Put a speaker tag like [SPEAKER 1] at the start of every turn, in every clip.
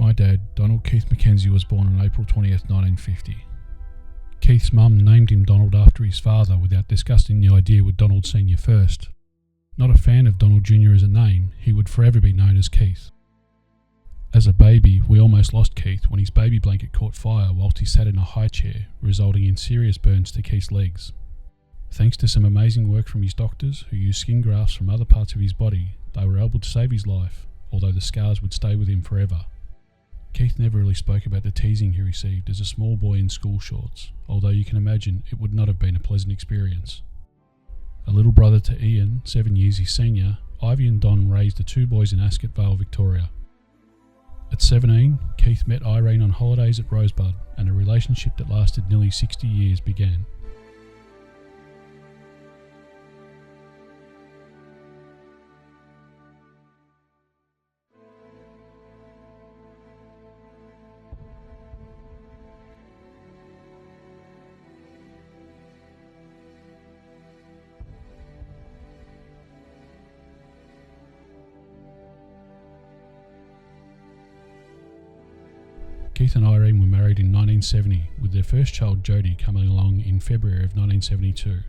[SPEAKER 1] My dad, Donald Keith McKenzie, was born on April 20th, 1950. Keith's mum named him Donald after his father without discussing the idea with Donald Sr. first. Not a fan of Donald Jr. as a name, he would forever be known as Keith. As a baby, we almost lost Keith when his baby blanket caught fire whilst he sat in a high chair, resulting in serious burns to Keith's legs. Thanks to some amazing work from his doctors, who used skin grafts from other parts of his body, they were able to save his life, although the scars would stay with him forever. Keith never really spoke about the teasing he received as a small boy in school shorts, although you can imagine it would not have been a pleasant experience. A little brother to Ian, 7 years his senior, Ivy and Don raised the two boys in Ascot Vale, Victoria. At 17, Keith met Irene on holidays at Rosebud, and a relationship that lasted nearly 60 years began. Keith and Irene were married in 1970, with their first child Jodie coming along in February of 1972.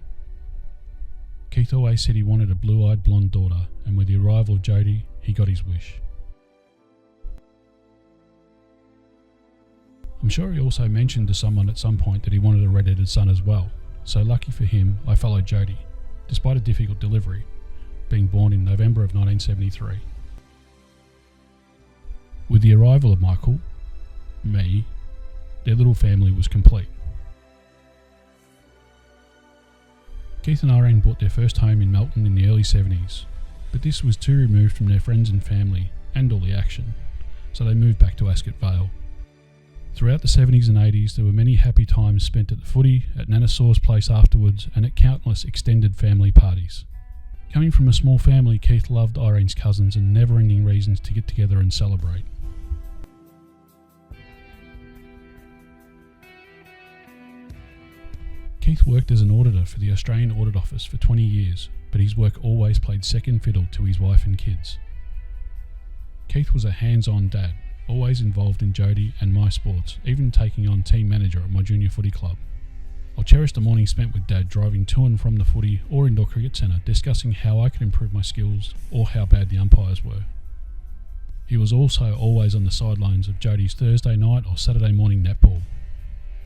[SPEAKER 1] Keith always said he wanted a blue-eyed blonde daughter, and with the arrival of Jodie, he got his wish. I'm sure he also mentioned to someone at some point that he wanted a red-headed son as well, so lucky for him, I followed Jodie, despite a difficult delivery, being born in November of 1973. With the arrival of Michael, me, their little family was complete. Keith and Irene bought their first home in Melton in the early 70s, but this was too removed from their friends and family and all the action, so they moved back to Ascot Vale. Throughout the 70s and 80s, there were many happy times spent at the footy, at Nana Saw's place afterwards, and at countless extended family parties. Coming from a small family, Keith loved Irene's cousins and never-ending reasons to get together and celebrate. Keith worked as an auditor for the Australian Audit Office for 20 years, but his work always played second fiddle to his wife and kids. Keith was a hands-on dad, always involved in Jodie and my sports, even taking on team manager at my junior footy club. I'll cherish the morning spent with Dad driving to and from the footy or indoor cricket centre, discussing how I could improve my skills or how bad the umpires were. He was also always on the sidelines of Jodie's Thursday night or Saturday morning netball.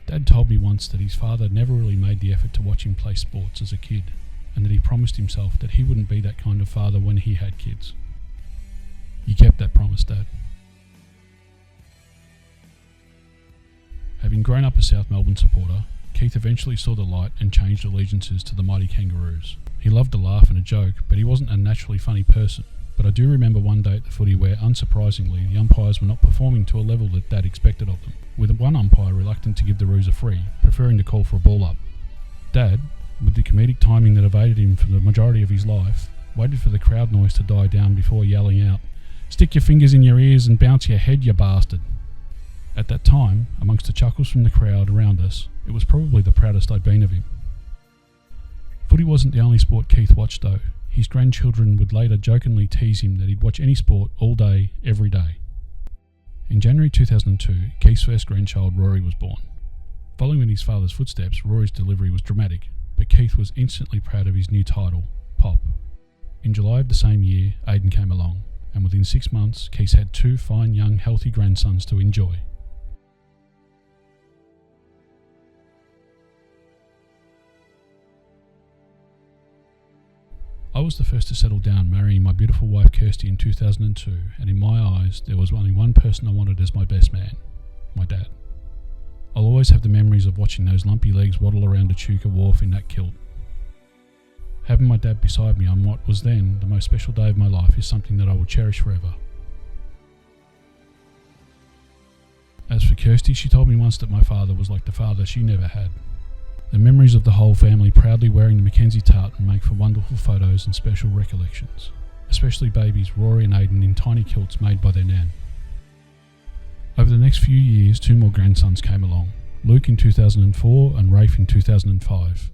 [SPEAKER 1] Dad told me once that his father never really made the effort to watch him play sports as a kid, and that he promised himself that he wouldn't be that kind of father when he had kids. You kept that promise, Dad. Having grown up a South Melbourne supporter, Keith eventually saw the light and changed allegiances to the mighty Kangaroos. He loved a laugh and a joke, but he wasn't a naturally funny person. But I do remember one day at the footy where, unsurprisingly, the umpires were not performing to a level that Dad expected of them, with one umpire reluctant to give the Roos a free, preferring to call for a ball up. Dad, with the comedic timing that evaded him for the majority of his life, waited for the crowd noise to die down before yelling out, "Stick your fingers in your ears and bounce your head, you bastard." At that time, amongst the chuckles from the crowd around us, it was probably the proudest I'd been of him. Footy wasn't the only sport Keith watched though. His grandchildren would later jokingly tease him that he'd watch any sport all day, every day. In January 2002, Keith's first grandchild Rory was born. Following in his father's footsteps, Rory's delivery was dramatic, but Keith was instantly proud of his new title, Pop. In July of the same year, Aiden came along, and within 6 months, Keith had 2 fine young healthy grandsons to enjoy. I was the first to settle down, marrying my beautiful wife Kirsty in 2002, and in my eyes there was only one person I wanted as my best man, my dad. I'll always have the memories of watching those lumpy legs waddle around Echuca Wharf in that kilt. Having my dad beside me on what was then the most special day of my life is something that I will cherish forever. As for Kirsty, she told me once that my father was like the father she never had. The memories of the whole family proudly wearing the McKenzie tartan make for wonderful photos and special recollections, especially babies Rory and Aiden in tiny kilts made by their nan. Over the next few years, 2 more grandsons came along, Luke in 2004 and Rafe in 2005.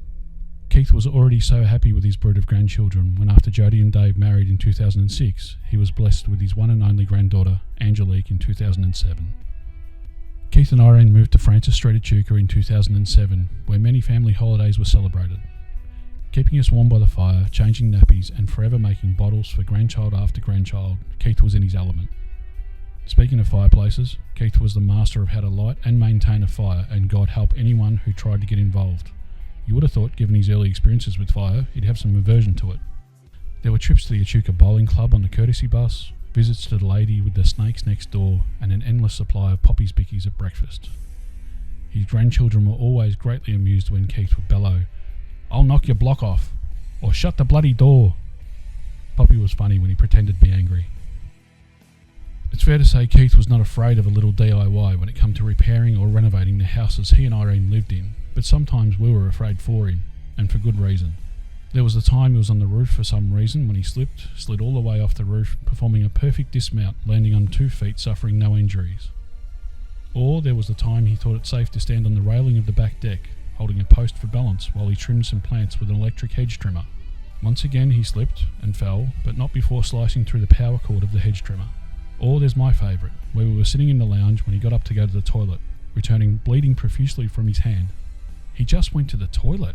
[SPEAKER 1] Keith was already so happy with his brood of grandchildren when, after Jodie and Dave married in 2006, he was blessed with his one and only granddaughter, Angelique, in 2007. Keith and Irene moved to Francis Street, Echuca in 2007, where many family holidays were celebrated. Keeping us warm by the fire, changing nappies, and forever making bottles for grandchild after grandchild, Keith was in his element. Speaking of fireplaces, Keith was the master of how to light and maintain a fire, and God help anyone who tried to get involved. You would have thought, given his early experiences with fire, he'd have some aversion to it. There were trips to the Echuca Bowling Club on the courtesy bus, visits to the lady with the snakes next door, and an endless supply of Poppy's Bickies at breakfast. His grandchildren were always greatly amused when Keith would bellow, "I'll knock your block off," or "Shut the bloody door." Poppy was funny when he pretended to be angry. It's fair to say Keith was not afraid of a little DIY when it came to repairing or renovating the houses he and Irene lived in, but sometimes we were afraid for him, and for good reason. There was a time he was on the roof for some reason when he slipped, slid all the way off the roof, performing a perfect dismount, landing on 2 feet, suffering no injuries. Or there was the time he thought it safe to stand on the railing of the back deck, holding a post for balance while he trimmed some plants with an electric hedge trimmer. Once again he slipped and fell, but not before slicing through the power cord of the hedge trimmer. Or there's my favourite, where we were sitting in the lounge when he got up to go to the toilet, returning bleeding profusely from his hand. He just went to the toilet.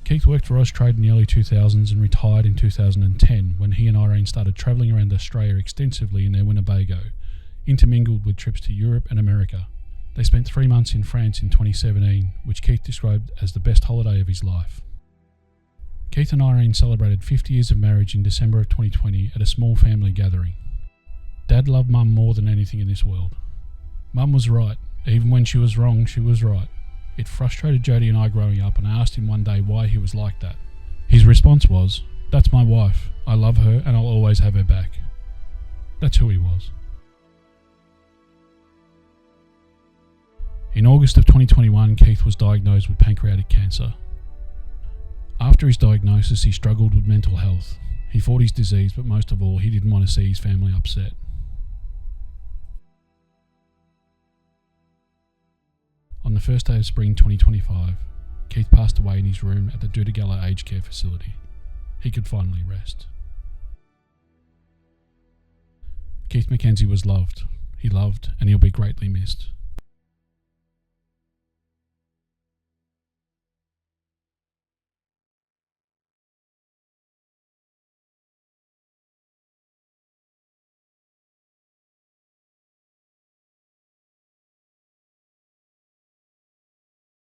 [SPEAKER 1] Keith worked for Austrade in the early 2000s and retired in 2010 when he and Irene started travelling around Australia extensively in their Winnebago, intermingled with trips to Europe and America. They spent 3 months in France in 2017, which Keith described as the best holiday of his life. Keith and Irene celebrated 50 years of marriage in December of 2020 at a small family gathering. Dad loved Mum more than anything in this world. Mum was right. Even when she was wrong, she was right. It frustrated Jodie and I growing up, and I asked him one day why he was like that. His response was, "That's my wife. I love her and I'll always have her back." That's who he was. In August of 2021, Keith was diagnosed with pancreatic cancer. After his diagnosis, he struggled with mental health. He fought his disease, but most of all, he didn't want to see his family upset. On the first day of spring 2025, Keith passed away in his room at the Doodagalla Aged Care Facility. He could finally rest. Keith McKenzie was loved. He loved, and he'll be greatly missed.